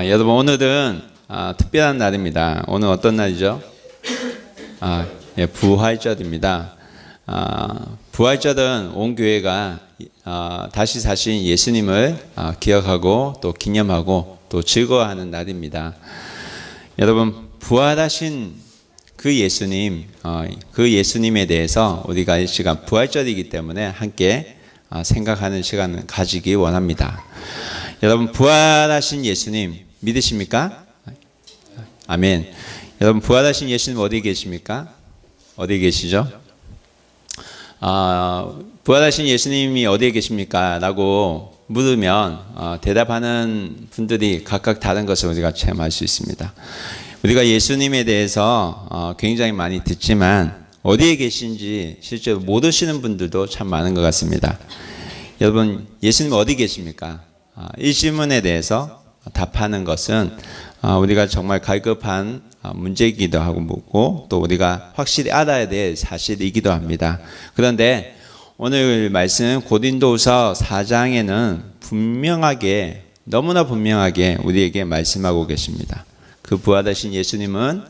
여러분 오늘은 특별한 날입니다. 오늘 어떤 날이죠? 부활절입니다. 부활절은 온 교회가 다시 사신 예수님을 기억하고 또 기념하고 또 즐거워하는 날입니다. 여러분 부활하신 그 예수님, 그 예수님에 대해서 우리가 이 시간 부활절이기 때문에 함께 생각하는 시간을 가지기 원합니다. 여러분 부활하신 예수님 믿으십니까? 아멘. 여러분 부활하신 예수님 어디 계십니까? 어디 계시죠? 부활하신 예수님이 어디에 계십니까? 라고 물으면 대답하는 분들이 각각 다른 것을 우리가 체험할 수 있습니다. 우리가 예수님에 대해서 굉장히 많이 듣지만 어디에 계신지 실제로 모르시는 분들도 참 많은 것 같습니다. 여러분 예수님 어디 계십니까? 이 질문에 대해서 답하는 것은 우리가 정말 갈급한 문제이기도 하고 또 우리가 확실히 알아야 될 사실이기도 합니다. 그런데 오늘 말씀 고린도후서 4장에는 분명하게 너무나 분명하게 우리에게 말씀하고 계십니다. 그 부활하신 예수님은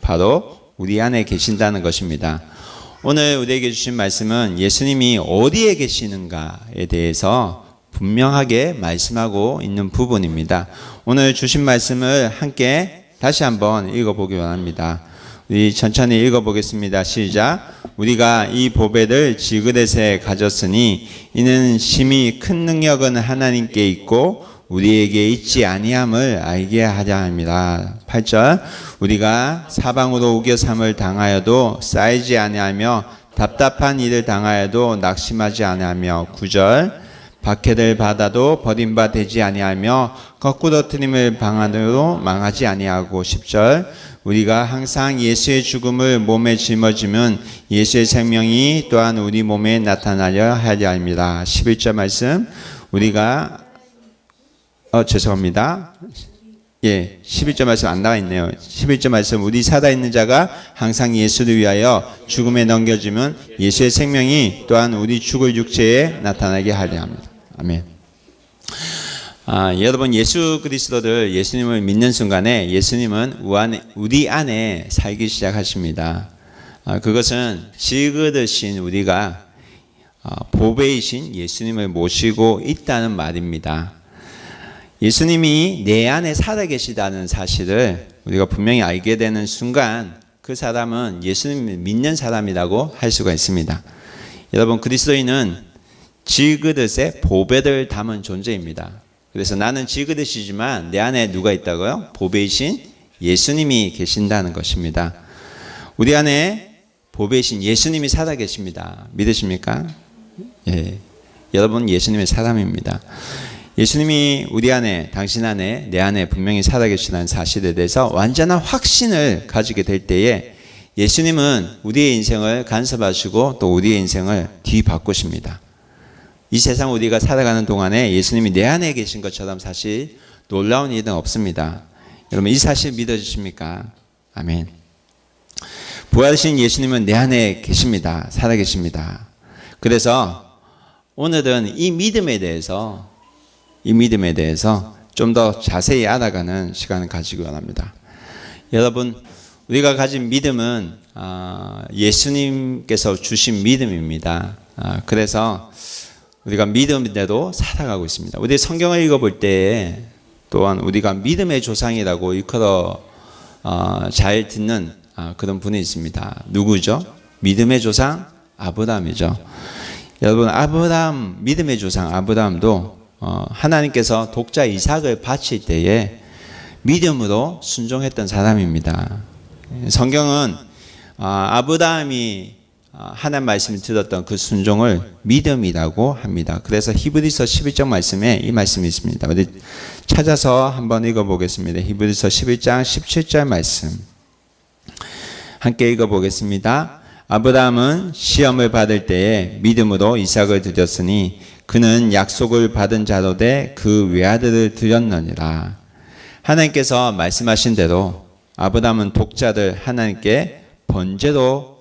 바로 우리 안에 계신다는 것입니다. 오늘 우리에게 주신 말씀은 예수님이 어디에 계시는가에 대해서 분명하게 말씀하고 있는 부분입니다. 오늘 주신 말씀을 함께 다시 한번 읽어보기 원합니다. 우리 천천히 읽어보겠습니다. 시작. 우리가 이 보배를 질그릇에 가졌으니 이는 심히 큰 능력은 하나님께 있고 우리에게 있지 아니함을 알게 하려 합니다. 8절. 우리가 사방으로 우겨삼을 당하여도 쌓이지 아니하며 답답한 일을 당하여도 낙심하지 아니하며 9절. 박해를 받아도 버림받지 아니하며 거꾸로 틀림을 방안으로 망하지 아니하고 10절. 우리가 항상 예수의 죽음을 몸에 짊어지면 예수의 생명이 또한 우리 몸에 나타나려 하려 합니다. 11절 말씀. 우리가 죄송합니다. 11절 말씀 안 나와 있네요. 11절 말씀. 우리 살아있는 자가 항상 예수를 위하여 죽음에 넘겨지면 예수의 생명이 또한 우리 죽을 육체에 나타나게 하려 합니다. 아멘. 여러분 예수 그리스도를 예수님을 믿는 순간에 예수님은 우리 안에 살기 시작하십니다. 그것은 질그릇인 우리가 보배이신 예수님을 모시고 있다는 말입니다. 예수님이 내 안에 살아계시다는 사실을 우리가 분명히 알게 되는 순간 그 사람은 예수님을 믿는 사람이라고 할 수가 있습니다. 여러분 그리스도인은 질그릇에 보배를 담은 존재입니다. 그래서 나는 질그릇이지만 내 안에 누가 있다고요? 보배이신 예수님이 계신다는 것입니다. 우리 안에 보배이신 예수님이 살아계십니다. 믿으십니까? 예. 여러분 예수님의 사람입니다. 예수님이 우리 안에, 당신 안에, 내 안에 분명히 살아계시다는 사실에 대해서 완전한 확신을 가지게 될 때에 예수님은 우리의 인생을 간섭하시고 또 우리의 인생을 뒤바꾸십니다. 이 세상 우리가 살아가는 동안에 예수님이 내 안에 계신 것처럼 사실 놀라운 일은 없습니다. 여러분 이 사실 믿어주십니까? 아멘. 부활하신 예수님은 내 안에 계십니다. 살아계십니다. 그래서 오늘은 이 믿음에 대해서 좀 더 자세히 알아가는 시간을 가지기 원합니다. 여러분 우리가 가진 믿음은 예수님께서 주신 믿음입니다. 그래서 우리가 믿음대로 살아가고 있습니다. 우리 성경을 읽어볼 때 또한 우리가 믿음의 조상이라고 일컬어 잘 듣는 그런 분이 있습니다. 누구죠? 믿음의 조상 아브라함이죠. 여러분 아브라함 믿음의 조상 아브라함도 하나님께서 독자 이삭을 바칠 때에 믿음으로 순종했던 사람입니다. 성경은 아브라함이 하나님 말씀을 들었던 그 순종을 믿음이라고 합니다. 그래서 히브리서 11장 말씀에 이 말씀이 있습니다. 우리 찾아서 한번 읽어보겠습니다. 히브리서 11장 17절 말씀 함께 읽어보겠습니다. 아브라함은 시험을 받을 때에 믿음으로 이삭을 드렸으니 그는 약속을 받은 자로 돼 그 외아들을 드렸느니라. 하나님께서 말씀하신 대로 아브라함은 독자를 하나님께 번제로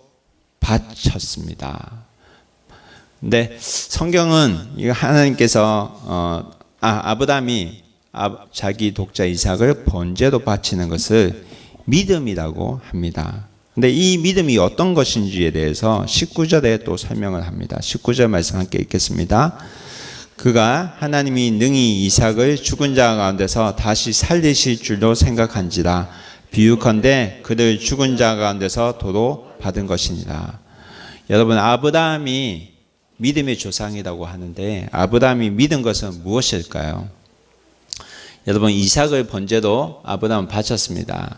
바쳤습니다. 근데 성경은 하나님께서 아브라함이 자기 독자 이삭을 번제로 바치는 것을 믿음이라고 합니다. 근데 이 믿음이 어떤 것인지에 대해서 19절에 또 설명을 합니다. 19절 말씀 함께 읽겠습니다. 그가 하나님이 능히 이삭을 죽은 자 가운데서 다시 살리실 줄로 생각한지라. 비유컨대 그를 죽은 자 가운데서 도로 받은 것이니라. 여러분, 아브라함이 믿음의 조상이라고 하는데 아브라함이 믿은 것은 무엇일까요? 여러분, 이삭을 번제로 아브라함은 바쳤습니다.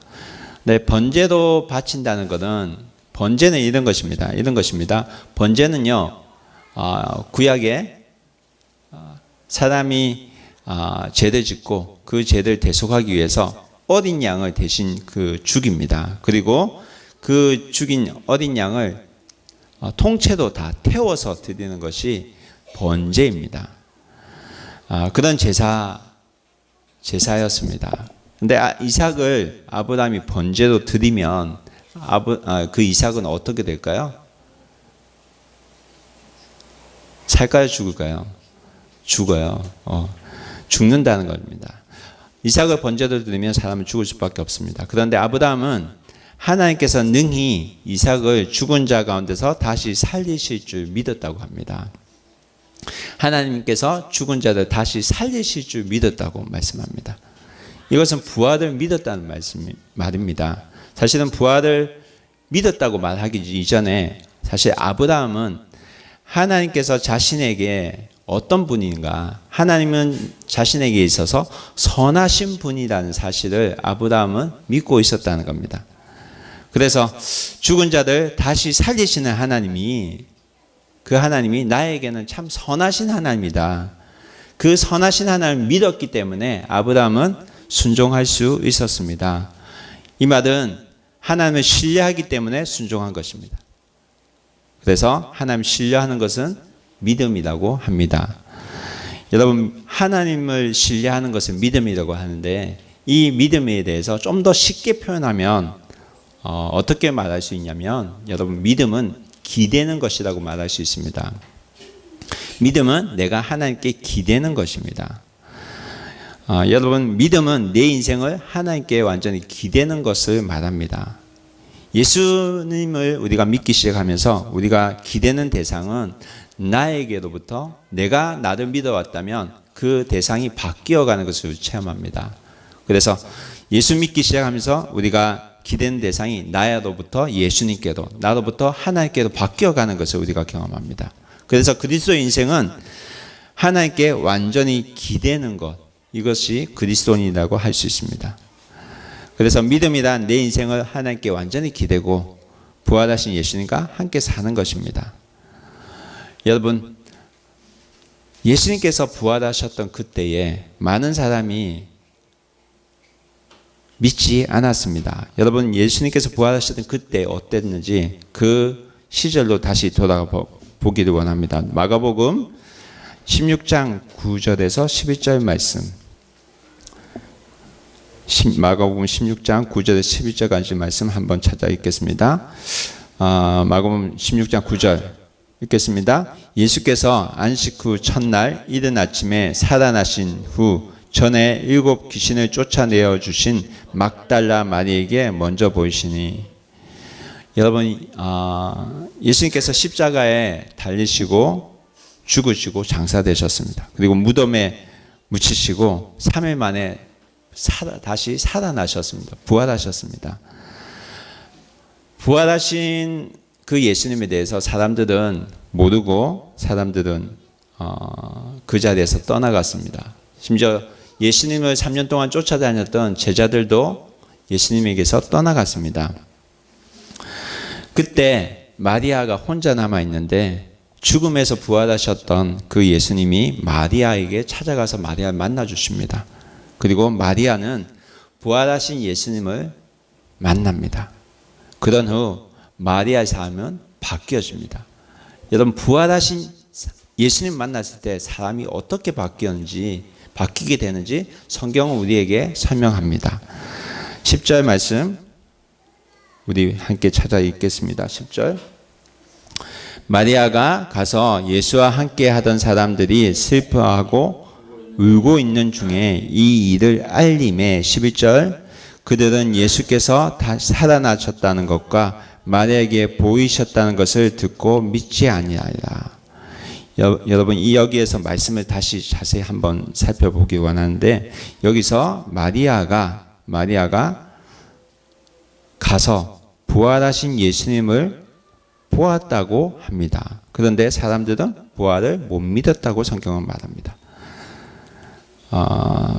네, 번제로 바친다는 것은, 번제는 이런 것입니다. 번제는요, 구약에 사람이 죄를 짓고 그 죄를 대속하기 위해서 어린 양을 대신 죽입니다. 그리고 그 죽인 어린 양을 통째로 다 태워서 드리는 것이 번제입니다. 그런 제사였습니다. 근데 이삭을 아브라함이 번제로 드리면 그 이삭은 어떻게 될까요? 살까요? 죽을까요? 죽어요. 죽는다는 겁니다. 이삭을 번제로 드리면 사람은 죽을 수밖에 없습니다. 그런데 아브라함은 하나님께서 능히 이삭을 죽은 자 가운데서 다시 살리실 줄 믿었다고 합니다. 하나님께서 죽은 자를 다시 살리실 줄 믿었다고 말씀합니다. 이것은 부활을 믿었다는 말입니다. 사실은 부활을 믿었다고 말하기 이전에 사실 아브라함은 하나님께서 자신에게 어떤 분인가, 하나님은 자신에게 있어서 선하신 분이라는 사실을 아브라함은 믿고 있었다는 겁니다. 그래서 죽은 자들 다시 살리시는 하나님이, 그 하나님이 나에게는 참 선하신 하나님이다. 그 선하신 하나님을 믿었기 때문에 아브라함은 순종할 수 있었습니다. 이 말은 하나님을 신뢰하기 때문에 순종한 것입니다. 그래서 하나님 신뢰하는 것은 믿음이라고 합니다. 여러분, 하나님을 신뢰하는 것은 믿음이라고 하는데 이 믿음에 대해서 좀 더 쉽게 표현하면 어떻게 말할 수 있냐면, 여러분, 믿음은 기대는 것이라고 말할 수 있습니다. 믿음은 내가 하나님께 기대는 것입니다. 여러분, 믿음은 내 인생을 하나님께 완전히 기대는 것을 말합니다. 예수님을 우리가 믿기 시작하면서 우리가 기대는 대상은 나에게로부터, 내가 나를 믿어왔다면 그 대상이 바뀌어가는 것을 체험합니다. 그래서 예수 믿기 시작하면서 우리가 기대는 대상이 나로부터 예수님께로, 나로부터 하나님께로 바뀌어가는 것을 우리가 경험합니다. 그래서 그리스도의 인생은 하나님께 완전히 기대는 것, 이것이 그리스도인이라고 할 수 있습니다. 그래서 믿음이란 내 인생을 하나님께 완전히 기대고 부활하신 예수님과 함께 사는 것입니다. 여러분, 예수님께서 부활하셨던 그때에 많은 사람이 믿지 않았습니다. 여러분, 예수님께서 부활하셨던 그때 어땠는지 그 시절로 다시 돌아가 보기를 원합니다. 마가복음 16장 9절에서 11절 말씀. 마가복음 16장 9절에서 11절까지 말씀 한번 찾아 읽겠습니다. 마가복음 16장 9절 읽겠습니다. 예수께서 안식 후 첫날 이른 아침에 살아나신 후 전에 7 귀신을 쫓아내어 주신 막달라 마리에게 먼저 보이시니, 여러분, 예수님께서 십자가에 달리시고 죽으시고 장사되셨습니다. 그리고 무덤에 묻히시고 3일 만에 다시 살아나셨습니다. 부활하셨습니다. 부활하신 그 예수님에 대해서 사람들은 모르고 사람들은 그 자리에서 떠나갔습니다. 심지어 예수님을 3년 동안 쫓아다녔던 제자들도 예수님에게서 떠나갔습니다. 그때 마리아가 혼자 남아있는데 죽음에서 부활하셨던 그 예수님이 마리아에게 찾아가서 마리아를 만나주십니다. 그리고 마리아는 부활하신 예수님을 만납니다. 그런 후 마리아의 삶은 바뀌어집니다. 여러분, 부활하신 예수님 만났을 때 사람이 어떻게 바뀌게 되는지 성경은 우리에게 설명합니다. 10절 말씀 우리 함께 찾아 읽겠습니다. 10절. 마리아가 가서 예수와 함께 하던 사람들이 슬퍼하고 울고 있는 중에 이 일을 알림에 11절 그들은 예수께서 다시 살아나셨다는 것과 마리아에게 보이셨다는 것을 듣고 믿지 아니하리라. 여러분 여기에서 말씀을 다시 자세히 한번 살펴보기 원하는데 여기서 마리아가 가서 부활하신 예수님을 보았다고 합니다. 그런데 사람들은 부활을 못 믿었다고 성경은 말합니다.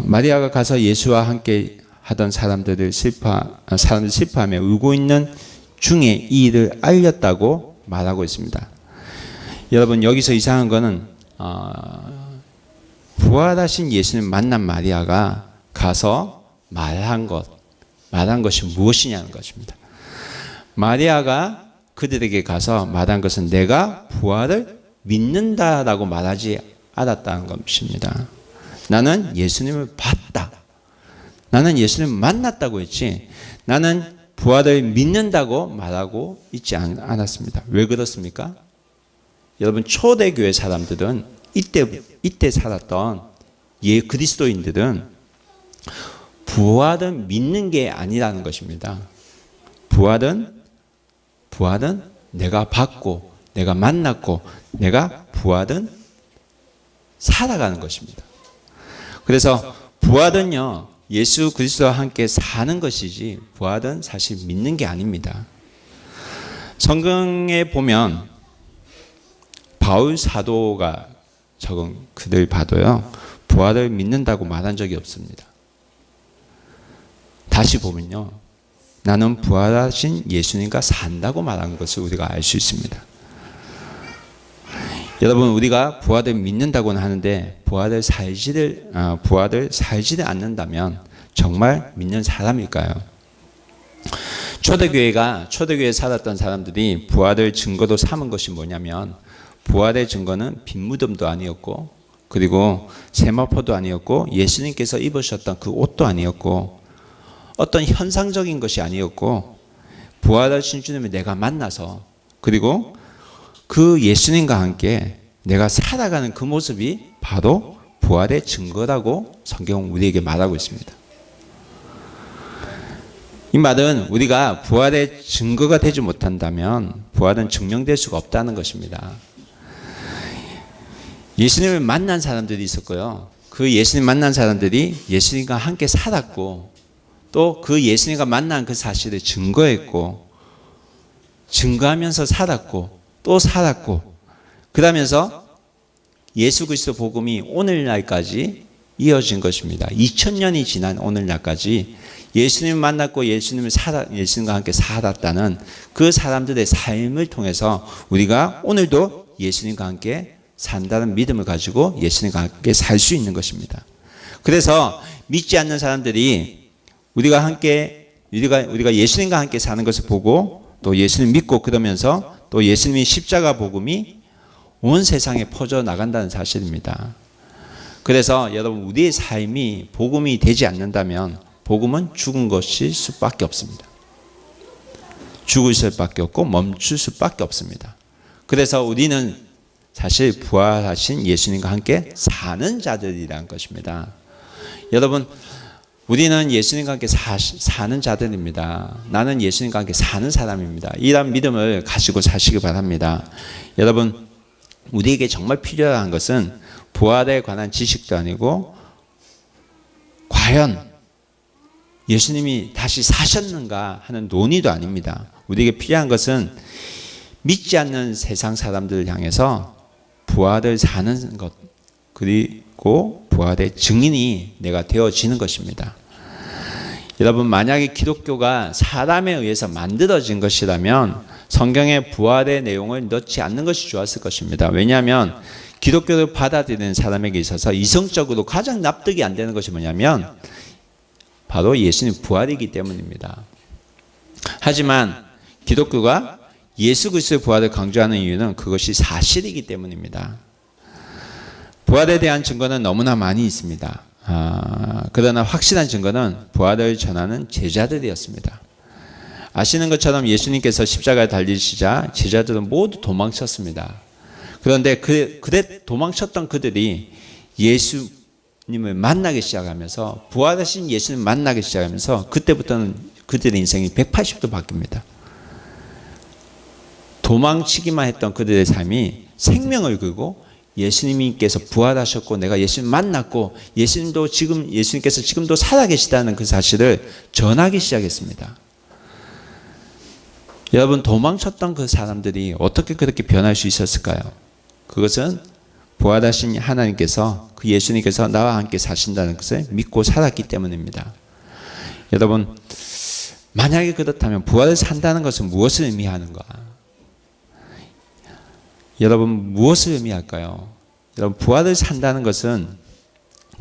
마리아가 가서 예수와 함께 하던 사람들 슬퍼하며 울고 있는 중에 이 일을 알렸다고 말하고 있습니다. 여러분 여기서 이상한 거는 부활하신 예수님 만난 마리아가 가서 말한 것이 무엇이냐는 것입니다. 마리아가 그들에게 가서 말한 것은 내가 부활을 믿는다라고 말하지 않았다는 것입니다. 나는 예수님을 봤다. 나는 예수님을 만났다고 했지 나는 부활을 믿는다고 말하고 있지 않았습니다. 왜 그렇습니까? 여러분 초대교회 사람들은 이때 살았던 그리스도인들은 부활은 믿는 게 아니라는 것입니다. 부활은 내가 받고 내가 만났고 내가 부활은 살아가는 것입니다. 그래서 부활은요 예수 그리스도와 함께 사는 것이지 부활은 사실 믿는 게 아닙니다. 성경에 보면 바울 사도가 적은 글을 봐도요 부활을 믿는다고 말한 적이 없습니다. 다시 보면요 나는 부활하신 예수님과 산다고 말한 것을 우리가 알 수 있습니다. 여러분 우리가 부활을 믿는다고는 하는데 부활을 살지를 않는다면 정말 믿는 사람일까요? 초대교회에 살았던 사람들이 부활을 증거로 삼은 것이 뭐냐면 부활의 증거는 빈무덤도 아니었고 그리고 세마포도 아니었고 예수님께서 입으셨던 그 옷도 아니었고 어떤 현상적인 것이 아니었고 부활하신 주님을 내가 만나서 그리고 그 예수님과 함께 내가 살아가는 그 모습이 바로 부활의 증거라고 성경은 우리에게 말하고 있습니다. 이 말은 우리가 부활의 증거가 되지 못한다면 부활은 증명될 수가 없다는 것입니다. 예수님을 만난 사람들이 있었고요. 그 예수님 만난 사람들이 예수님과 함께 살았고 또 그 예수님과 만난 그 사실을 증거했고 증거하면서 살았고 또 살았고 그러면서 예수 그리스도 복음이 오늘날까지 이어진 것입니다. 2000년이 지난 오늘날까지 예수님을 만났고 예수님과 함께 살았다는 그 사람들의 삶을 통해서 우리가 오늘도 예수님과 함께 산다는 믿음을 가지고 예수님과 함께 살 수 있는 것입니다. 그래서 믿지 않는 사람들이 우리가 예수님과 함께 사는 것을 보고 또 예수님 믿고 그러면서 또 예수님의 십자가 복음이 온 세상에 퍼져 나간다는 사실입니다. 그래서 여러분 우리의 삶이 복음이 되지 않는다면 복음은 죽은 것일 수밖에 없습니다. 죽을 수밖에 없고 멈출 수밖에 없습니다. 그래서 우리는 사실 부활하신 예수님과 함께 사는 자들이라는 것입니다. 여러분 우리는 예수님과 함께 사는 자들입니다. 나는 예수님과 함께 사는 사람입니다. 이런 믿음을 가지고 사시기 바랍니다. 여러분 우리에게 정말 필요한 것은 부활에 관한 지식도 아니고 과연 예수님이 다시 사셨는가 하는 논의도 아닙니다. 우리에게 필요한 것은 믿지 않는 세상 사람들을 향해서 부활을 사는 것 그리고 부활의 증인이 내가 되어지는 것입니다. 여러분 만약에 기독교가 사람에 의해서 만들어진 것이라면 성경의 부활의 내용을 넣지 않는 것이 좋았을 것입니다. 왜냐하면 기독교를 받아들이는 사람에게 있어서 이성적으로 가장 납득이 안 되는 것이 뭐냐면 바로 예수님 부활이기 때문입니다. 하지만 기독교가 예수 그리스도의 부활을 강조하는 이유는 그것이 사실이기 때문입니다. 부활에 대한 증거는 너무나 많이 있습니다. 그러나 확실한 증거는 부활을 전하는 제자들이었습니다. 아시는 것처럼 예수님께서 십자가에 달리시자 제자들은 모두 도망쳤습니다. 그런데 그래 도망쳤던 그들이 예수님을 만나기 시작하면서, 부활하신 예수님을 만나기 시작하면서 그때부터는 그들의 인생이 180도 바뀝니다. 도망치기만 했던 그들의 삶이 생명을 걸고 예수님께서 부활하셨고 내가 예수님 만났고 예수님께서 지금도 살아계시다는 그 사실을 전하기 시작했습니다. 여러분, 도망쳤던 그 사람들이 어떻게 그렇게 변할 수 있었을까요? 그것은 부활하신 하나님께서, 그 예수님께서 나와 함께 사신다는 것을 믿고 살았기 때문입니다. 여러분, 만약에 그렇다면 부활을 산다는 것은 무엇을 의미하는가? 여러분, 무엇을 의미할까요? 여러분, 부활을 산다는 것은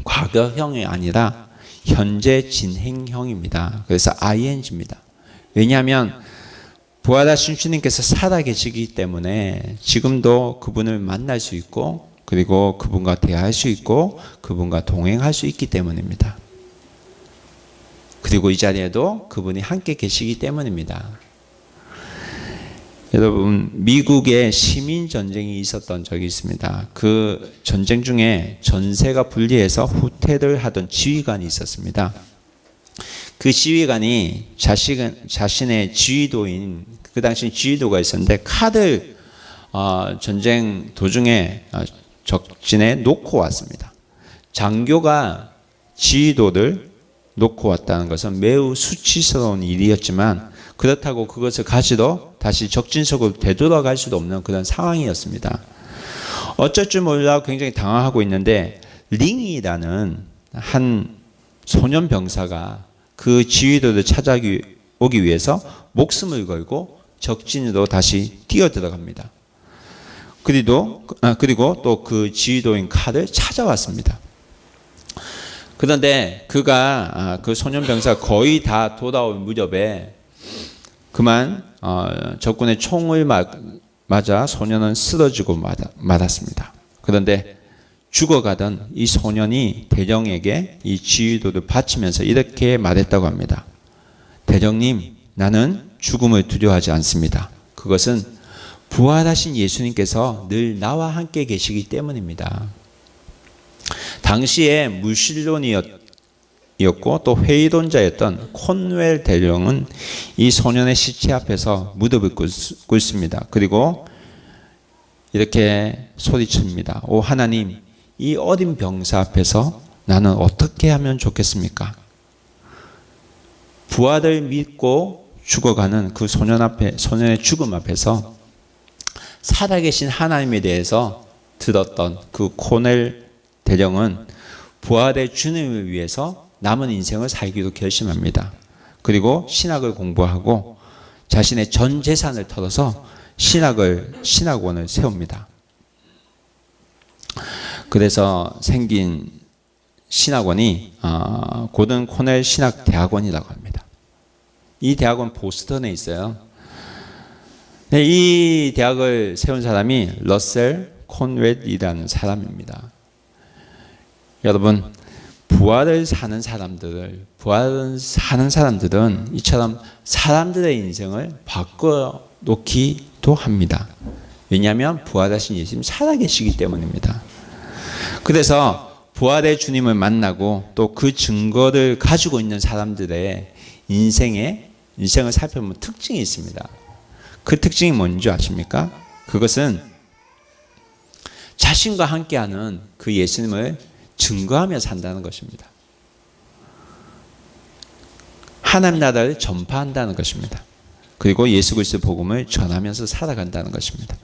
과거형이 아니라 현재 진행형입니다. 그래서 ing입니다. 왜냐하면 부활하신 주님께서 살아계시기 때문에 지금도 그분을 만날 수 있고, 그리고 그분과 대화할 수 있고, 그분과 동행할 수 있기 때문입니다. 그리고 이 자리에도 그분이 함께 계시기 때문입니다. 여러분, 미국에 시민 전쟁이 있었던 적이 있습니다. 그 전쟁 중에 전세가 분리해서 후퇴를 하던 지휘관이 있었습니다. 그 지휘관이 자신의 지휘도인, 그 당시 지휘도가 있었는데 칼을 전쟁 도중에 적진에 놓고 왔습니다. 장교가 지휘도를 놓고 왔다는 것은 매우 수치스러운 일이었지만, 그렇다고 그것을 가지러 다시 적진 속으로 되돌아갈 수도 없는 그런 상황이었습니다. 어쩔 줄 몰라 굉장히 당황하고 있는데, 링이라는 한 소년 병사가 그 지휘도를 찾아오기 위해서 목숨을 걸고 적진으로 다시 뛰어들어갑니다. 그리고 또 그 지휘도인 칼을 찾아왔습니다. 그런데 그 소년 병사가 거의 다 돌아올 무렵에 그만 적군의 총을 맞아 소년은 쓰러지고 말았습니다. 그런데 죽어가던 이 소년이 대령에게 이 지휘도를 바치면서 이렇게 말했다고 합니다. 대령님, 나는 죽음을 두려워하지 않습니다. 그것은 부활하신 예수님께서 늘 나와 함께 계시기 때문입니다. 당시에 무신론이었고 또 회의론자였던 콘웰 대령은 이 소년의 시체 앞에서 무릎을 꿇습니다. 그리고 이렇게 소리칩니다. 오 하나님, 이 어린 병사 앞에서 나는 어떻게 하면 좋겠습니까? 부활을 믿고 죽어가는 그 소년의 죽음 앞에서 살아계신 하나님에 대해서 들었던 그 콘웰 대령은 부활의 주님을 위해서 남은 인생을 살기로 결심합니다. 그리고 신학을 공부하고 자신의 전 재산을 털어서 신학원을 세웁니다. 그래서 생긴 신학원이 고든 코넬 신학대학원이라고 합니다. 이 대학원 보스턴에 있어요. 이 대학을 세운 사람이 러셀 콘웰이라는 사람입니다. 여러분, 부활을 사는 사람들은 이처럼 사람들의 인생을 바꿔놓기도 합니다. 왜냐하면 부활하신 예수님 살아계시기 때문입니다. 그래서 부활의 주님을 만나고 또 그 증거를 가지고 있는 사람들의 인생을 살펴보면 특징이 있습니다. 그 특징이 뭔지 아십니까? 그것은 자신과 함께하는 그 예수님을 증거하며 산다는 것입니다. 하나님 나라를 전파한다는 것입니다. 그리고 예수 그리스도 복음을 전하면서 살아간다는 것입니다.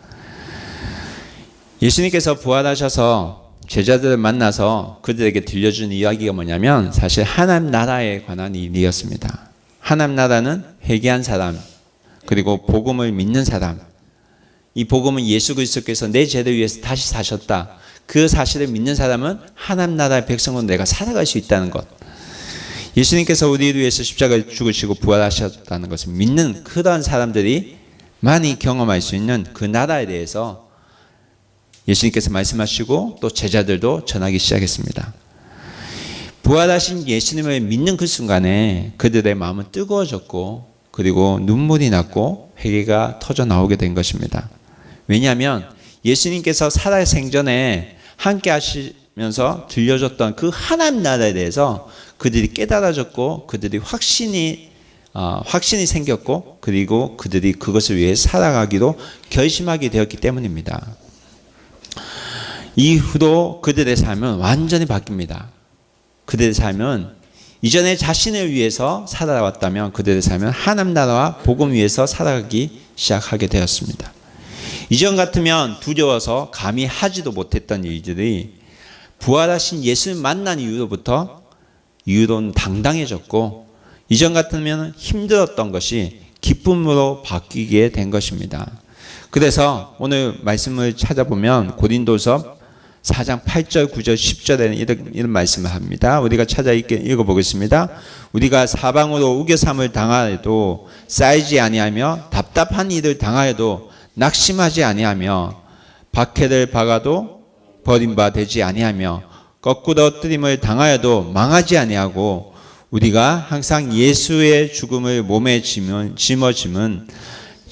예수님께서 부활하셔서 제자들을 만나서 그들에게 들려준 이야기가 뭐냐면 사실 하나님 나라에 관한 일이었습니다. 하나님 나라는 회개한 사람, 그리고 복음을 믿는 사람, 이 복음은 예수 그리스도께서 내 죄를 위해서 다시 사셨다. 그 사실을 믿는 사람은 하나님 나라의 백성으로 내가 살아갈 수 있다는 것. 예수님께서 우리를 위해서 십자가에 죽으시고 부활하셨다는 것을 믿는 그러한 사람들이 많이 경험할 수 있는 그 나라에 대해서 예수님께서 말씀하시고 또 제자들도 전하기 시작했습니다. 부활하신 예수님을 믿는 그 순간에 그들의 마음은 뜨거워졌고 그리고 눈물이 났고 회개가 터져 나오게 된 것입니다. 왜냐하면 예수님께서 살아 생전에 함께 살면서 들려줬던 그 하나님 나라에 대해서 그들이 깨달아졌고 그들이 확신이 생겼고 그리고 그들이 그것을 위해 살아가기로 결심하게 되었기 때문입니다. 이후로 그들의 삶은 완전히 바뀝니다. 그들의 삶은 이전에 자신을 위해서 살아왔다면 그들의 삶은 하나님 나라와 복음 위해서 살아가기 시작하게 되었습니다. 이전 같으면 두려워서 감히 하지도 못했던 일들이 부활하신 예수를 만난 이후로는 당당해졌고 이전 같으면 힘들었던 것이 기쁨으로 바뀌게 된 것입니다. 그래서 오늘 말씀을 찾아보면 고린도서 4장 8절, 9절, 10절에는 이런 말씀을 합니다. 우리가 찾아 읽어보겠습니다. 우리가 사방으로 우겨삼을 당하여도 쌓이지 아니하며 답답한 일을 당하여도 낙심하지 아니하며 박해를 박아도 버림받지 아니하며 거꾸로 뜨림을 당하여도 망하지 아니하고 우리가 항상 예수의 죽음을 몸에 짊어짐은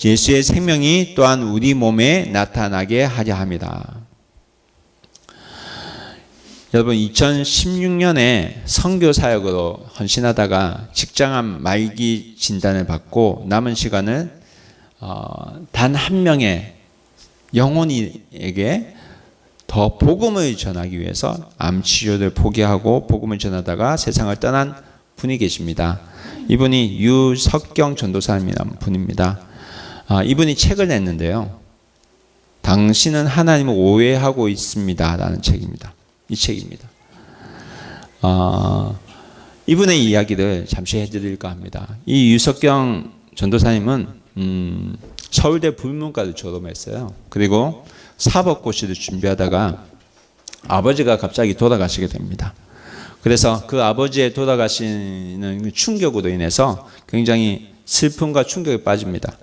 예수의 생명이 또한 우리 몸에 나타나게 하려 합니다. 여러분 2016년에 선교 사역으로 헌신하다가 직장암 말기 진단을 받고 남은 시간을 단 한 명의 영혼에게 더 복음을 전하기 위해서 암 치료를 포기하고 복음을 전하다가 세상을 떠난 분이 계십니다. 이분이 유석경 전도사님이라는 분입니다. 이분이 책을 냈는데요. 당신은 하나님을 오해하고 있습니다. 라는 책입니다. 이 책입니다. 이분의 이야기를 잠시 해드릴까 합니다. 이 유석경 전도사님은 서울대 불문과를 졸업했어요. 그리고 사법고시를 준비하다가 아버지가 갑자기 돌아가시게 됩니다. 그래서 그 아버지의 돌아가시는 충격으로 인해서 굉장히 슬픔과 충격에 빠집니다.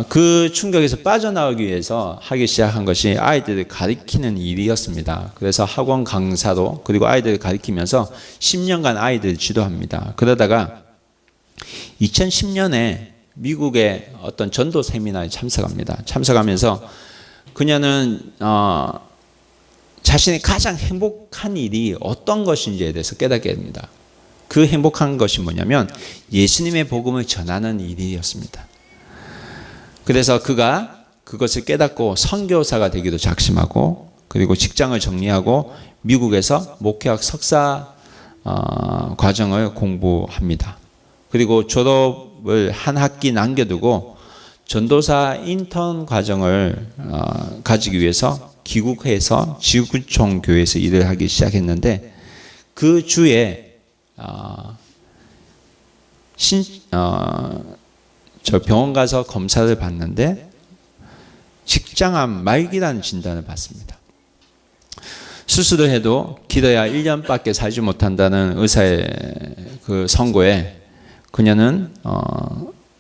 그 충격에서 빠져나오기 위해서 하기 시작한 것이 아이들을 가르치는 일이었습니다. 그래서 학원 강사로 그리고 아이들을 가르치면서 10년간 아이들을 지도합니다. 그러다가 2010년에 미국의 어떤 전도 세미나에 참석합니다. 참석하면서 그녀는 자신이 가장 행복한 일이 어떤 것인지에 대해서 깨닫게 됩니다. 그 행복한 것이 뭐냐면 예수님의 복음을 전하는 일이었습니다. 그래서 그가 그것을 깨닫고 선교사가 되기도 작심하고 그리고 직장을 정리하고 미국에서 목회학 석사 과정을 공부합니다. 그리고 졸업을 한 학기 남겨두고 전도사 인턴 과정을 가지기 위해서 귀국해서 지구촌 교회에서 일을 하기 시작했는데 그 주에 저 병원 가서 검사를 받는데 직장암 말기라는 진단을 받습니다. 수술을 해도 길어야 1년밖에 살지 못한다는 의사의 그 선고에 그녀는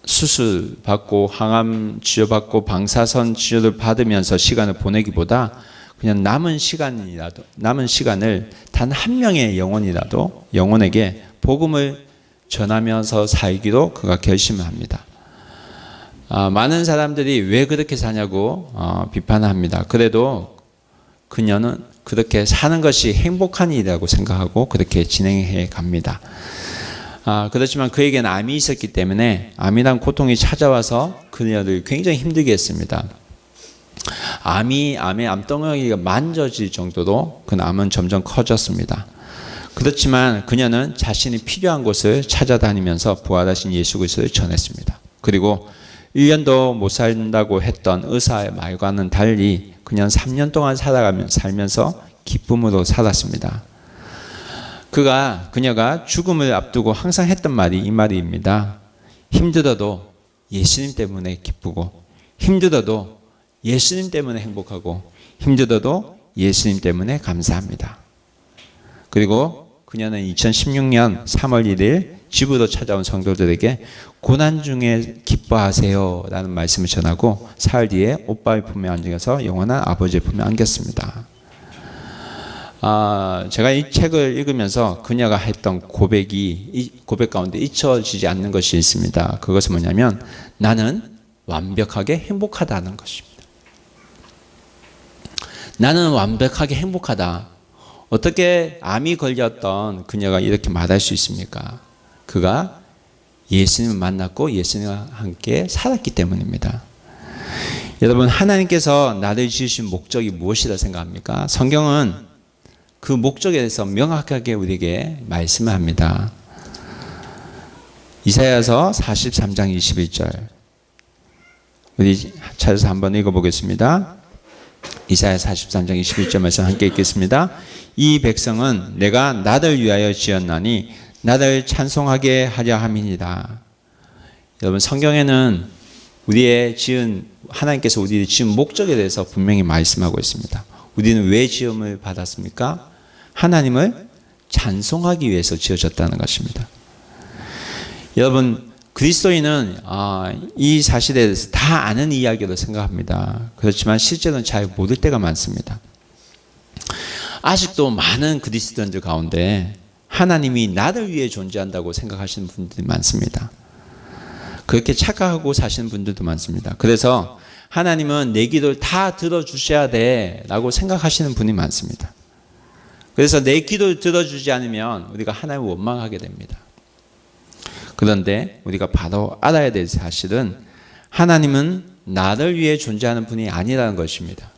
수술 받고 항암 치료받고 방사선 치료를 받으면서 시간을 보내기보다 그냥 남은 시간을 단 한 명의 영혼에게 복음을 전하면서 살기로 그가 결심을 합니다. 많은 사람들이 왜 그렇게 사냐고 비판합니다. 그래도 그녀는 그렇게 사는 것이 행복한 일이라고 생각하고 그렇게 진행해 갑니다. 그렇지만 그에게는 암이 있었기 때문에 암이란 고통이 찾아와서 그녀를 굉장히 힘들게 했습니다. 암의 암덩어리가 만져질 정도로 그 암은 점점 커졌습니다. 그렇지만 그녀는 자신이 필요한 곳을 찾아다니면서 부활하신 예수 그리스도를 전했습니다. 그리고 1년도 못 산다고 했던 의사의 말과는 달리 그냥 3년 동안 살면서 기쁨으로 살았습니다. 그녀가 죽음을 앞두고 항상 했던 말이 이 말입니다. 힘들어도 예수님 때문에 기쁘고 힘들어도 예수님 때문에 행복하고 힘들어도 예수님 때문에 감사합니다. 그리고 그녀는 2016년 3월 1일 집으로 찾아온 성도들에게 고난 중에 기뻐하세요 라는 말씀을 전하고 사흘 뒤에 오빠의 품에 안겨서 영원한 아버지의 품에 안겼습니다. 제가 이 책을 읽으면서 그녀가 했던 이 고백 가운데 잊혀지지 않는 것이 있습니다. 그것은 뭐냐면 나는 완벽하게 행복하다는 것입니다. 나는 완벽하게 행복하다. 어떻게 암이 걸렸던 그녀가 이렇게 말할 수 있습니까? 그가 예수님을 만났고 예수님과 함께 살았기 때문입니다. 여러분, 하나님께서 나를 지으신 목적이 무엇이라 생각합니까? 성경은 그 목적에 대해서 명확하게 우리에게 말씀을 합니다. 이사야서 43장 21절 우리 찾아서 한번 읽어보겠습니다. 이사야 43장 21절 말씀 함께 읽겠습니다. 이 백성은 내가 나를 위하여 지었나니 나를 찬송하게 하려 함이니라. 여러분, 성경에는 우리의 지은 하나님께서 우리를 지은 목적에 대해서 분명히 말씀하고 있습니다. 우리는 왜 지음을 받았습니까? 하나님을 찬송하기 위해서 지어졌다는 것입니다. 여러분, 그리스도인은 이 사실에 대해서 다 아는 이야기로 생각합니다. 그렇지만 실제로는 잘 모를 때가 많습니다. 아직도 많은 그리스도인들 가운데 하나님이 나를 위해 존재한다고 생각하시는 분들이 많습니다. 그렇게 착각하고 사시는 분들도 많습니다. 그래서 하나님은 내 기도를 다 들어주셔야 돼 라고 생각하시는 분이 많습니다. 그래서 내 기도를 들어주지 않으면 우리가 하나님을 원망하게 됩니다. 그런데 우리가 바로 알아야 될 사실은 하나님은 나를 위해 존재하는 분이 아니라는 것입니다.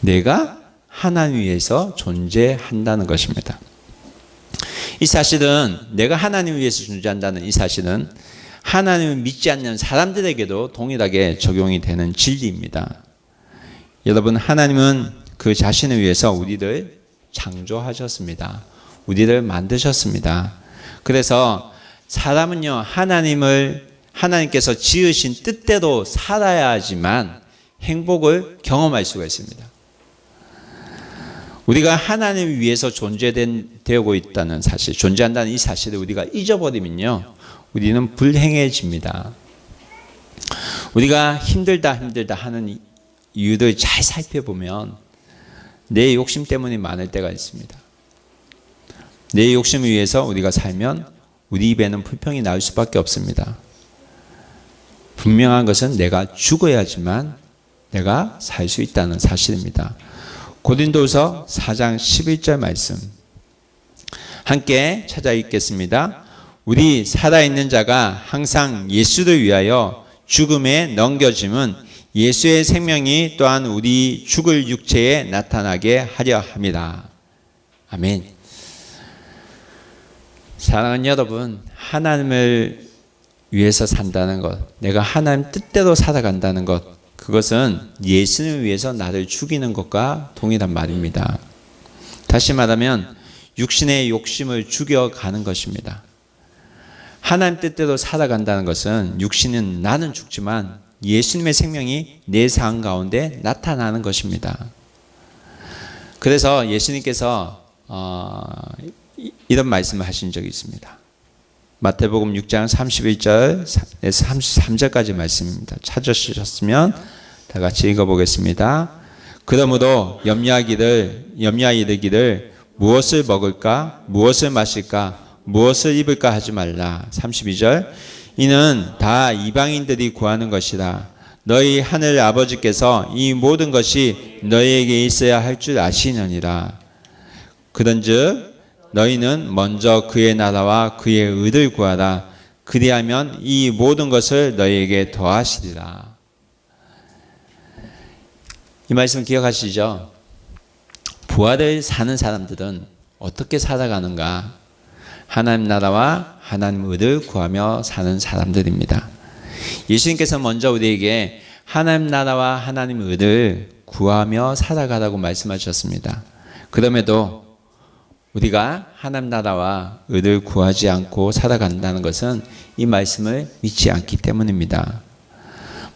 내가 하나님 위해서 존재한다는 것입니다. 이 사실은 내가 하나님 위해서 존재한다는 이 사실은 하나님을 믿지 않는 사람들에게도 동일하게 적용이 되는 진리입니다. 여러분, 하나님은 그 자신을 위해서 우리를 창조하셨습니다. 우리를 만드셨습니다. 그래서 사람은요, 하나님께서 지으신 뜻대로 살아야지만 행복을 경험할 수가 있습니다. 우리가 하나님을 위해서 존재되고 있다는 사실, 존재한다는 이 사실을 우리가 잊어버리면요, 우리는 불행해집니다. 우리가 힘들다 하는 이유를 잘 살펴보면 내 욕심 때문에 많을 때가 있습니다. 내 욕심을 위해서 우리가 살면 우리 입에는 불평이 나올 수밖에 없습니다. 분명한 것은 내가 죽어야지만 내가 살 수 있다는 사실입니다. 고린도후서 4장 11절 말씀 함께 찾아 읽겠습니다. 우리 살아있는 자가 항상 예수를 위하여 죽음에 넘겨짐은 예수의 생명이 또한 우리 죽을 육체에 나타나게 하려 함이라. 아멘. 사랑하는 여러분, 하나님을 위해서 산다는 것, 내가 하나님 뜻대로 살아간다는 것, 그것은 예수님을 위해서 나를 죽이는 것과 동일한 말입니다. 다시 말하면 육신의 욕심을 죽여가는 것입니다. 하나님 뜻대로 살아간다는 것은 육신은 나는 죽지만 예수님의 생명이 내 삶 가운데 나타나는 것입니다. 그래서 예수님께서 이런 말씀을 하신 적이 있습니다. 마태복음 6장 31절에서 33절까지 말씀입니다. 찾으셨으면 다 같이 읽어보겠습니다. 그러므로 염려하이르기를 무엇을 먹을까, 무엇을 마실까, 무엇을 입을까 하지 말라. 32절 이는 다 이방인들이 구하는 것이라. 너희 하늘 아버지께서 이 모든 것이 너희에게 있어야 할 줄 아시느니라. 그런즉 너희는 먼저 그의 나라와 그의 의를 구하라. 그리하면 이 모든 것을 너희에게 더하시리라. 이 말씀 기억하시죠? 부활을 사는 사람들은 어떻게 살아가는가? 하나님 나라와 하나님 의를 구하며 사는 사람들입니다. 예수님께서 먼저 우리에게 하나님 나라와 하나님 의를 구하며 살아가라고 말씀하셨습니다. 그럼에도 우리가 하나님 나라와 의를 구하지 않고 살아간다는 것은 이 말씀을 믿지 않기 때문입니다.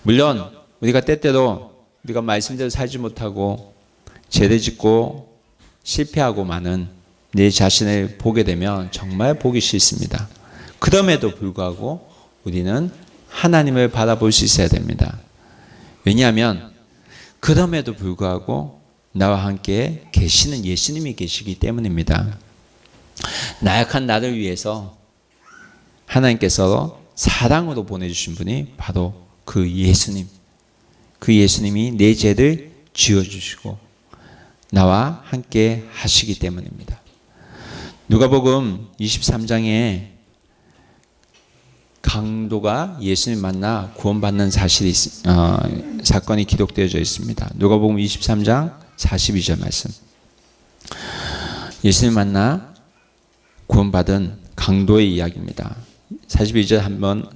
물론 우리가 때때로 우리가 말씀대로 살지 못하고 죄를 짓고 실패하고 많은 내 자신을 보게 되면 정말 보기 싫습니다. 그럼에도 불구하고 우리는 하나님을 바라볼 수 있어야 됩니다. 왜냐하면 그럼에도 불구하고 나와 함께 계시는 예수님이 계시기 때문입니다. 나약한 나를 위해서 하나님께서 사랑으로 보내주신 분이 바로 그 예수님. 그 예수님이 내 죄를 지어주시고 나와 함께 하시기 때문입니다. 누가복음 23장에 강도가 예수님 만나 구원받는 사건이 기록되어져 있습니다. 누가복음 23장 42절 말씀. 예수님 만나 구원받은 강도의 이야기입니다. 42절 한번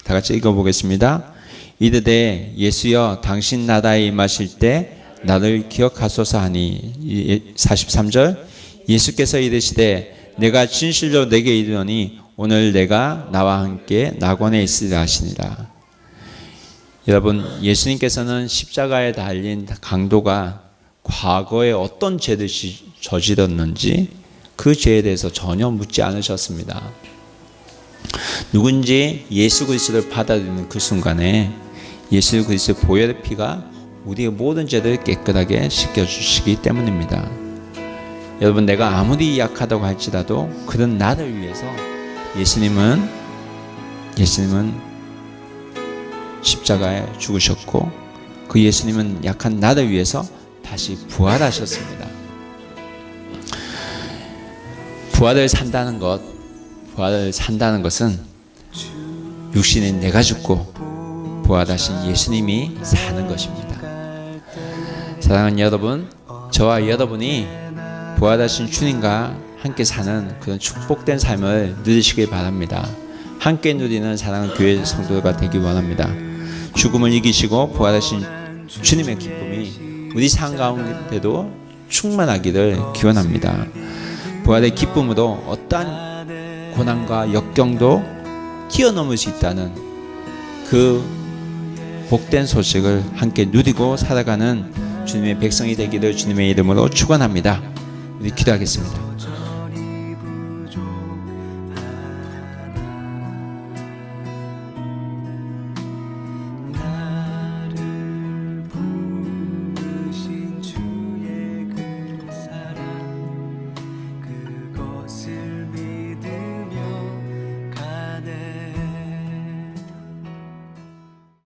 다 같이 읽어보겠습니다. 이르되 예수여 당신 나라에 임하실 때 나를 기억하소서 하니 43절 예수께서 이르시되 내가 진실로 내게 이르노니 오늘 내가 나와 함께 낙원에 있으리라 하시니라. 여러분, 예수님께서는 십자가에 달린 강도가 과거에 어떤 죄를 저질렀는지 그 죄에 대해서 전혀 묻지 않으셨습니다. 누군지 예수 그리스도를 받아들이는 그 순간에 예수 그리스도의 보혈의 피가 우리의 모든 죄를 깨끗하게 씻겨주시기 때문입니다. 여러분, 내가 아무리 약하다고 할지라도 그런 나를 위해서 예수님은 십자가에 죽으셨고 그 예수님은 약한 나를 위해서 다시 부활하셨습니다. 부활을 산다는 것은 육신인 내가 죽고 부활하신 예수님이 사는 것입니다. 사랑하는 여러분, 저와 여러분이 부활하신 주님과 함께 사는 그런 축복된 삶을 누리시길 바랍니다. 함께 누리는 사랑하는 교회 성도가 되기 원합니다. 죽음을 이기시고 부활하신 주님의 기쁨이 우리 삶 가운데도 충만하기를 기원합니다. 부활의 기쁨으로 어떠한 고난과 역경도 뛰어넘을 수 있다는 그 복된 소식을 함께 누리고 살아가는 주님의 백성이 되기를 주님의 이름으로 축원합니다. 우리 기도하겠습니다.